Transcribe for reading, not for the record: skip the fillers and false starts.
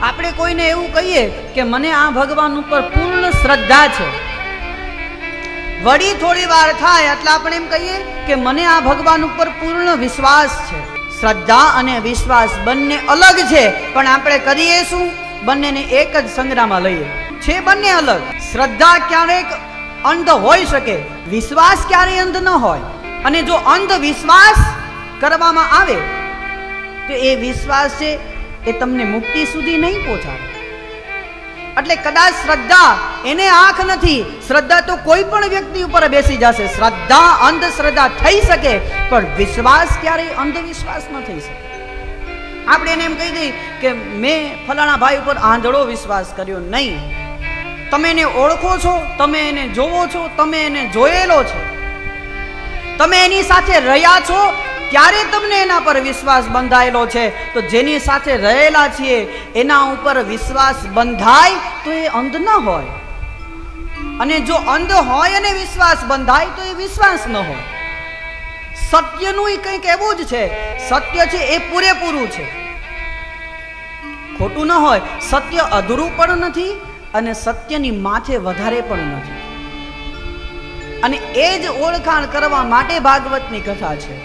આપણે કોઈને એવું કહીએ કે મને આ ભગવાન ઉપર પૂર્ણ શ્રદ્ધા છે, વળી થોડી વાર થાય એટલે આપણે એમ કહીએ કે મને આ ભગવાન ઉપર પૂર્ણ વિશ્વાસ છે. શ્રદ્ધા અને વિશ્વાસ બંને અલગ છે, પણ આપણે કરીએ શું? બંનેને એક જ સંગ્રામમાં લઈએ છે. બંને અલગ. શ્રદ્ધા ક્યારેક અંધ હોઈ શકે, વિશ્વાસ ક્યારેય અંધ ન હોય. અને જો અંધ વિશ્વાસ કરવામાં આવે તો એ વિશ્વાસ છે એ તમને મુક્તિ સુધી નહીં પહોંચાડે. એટલે કદાચ શ્રદ્ધા એને આંખ નથી, શ્રદ્ધા તો કોઈ પણ વ્યક્તિ ઉપર બેસી જશે. શ્રદ્ધા અંધશ્રદ્ધા થઈ શકે, પણ વિશ્વાસ ક્યારેય અંધવિશ્વાસ ન થઈ શકે. આપણે એને એમ કહી દઈએ કે મેં ફલાણા ભાઈ ઉપર આંધળો વિશ્વાસ કર્યો. નહીં, તમે એને ઓળખો છો, તમે એને જોવો છો, તમે એને જોયેલો છે, તમે એની સાથે રહ્યા છો, ત્યારે તમને એના પર વિશ્વાસ બંધાયેલો છે. તો જેની સાથે રહેલા છીએ એના ઉપર વિશ્વાસ બંધાય તો એ અંધ ન હોય, અને જો અંધ હોય અને વિશ્વાસ બંધાય તો એ વિશ્વાસ ન હોય. સત્યનું એ કંઈક એવું જ છે. સત્ય છે એ પૂરેપૂરું છે, ખોટું ન હોય. સત્ય અધૂરું પણ નથી અને સત્યની માથે વધારે પણ નથી. અને એ જ ઓળખાણ કરવા માટે ભાગવતની કથા છે.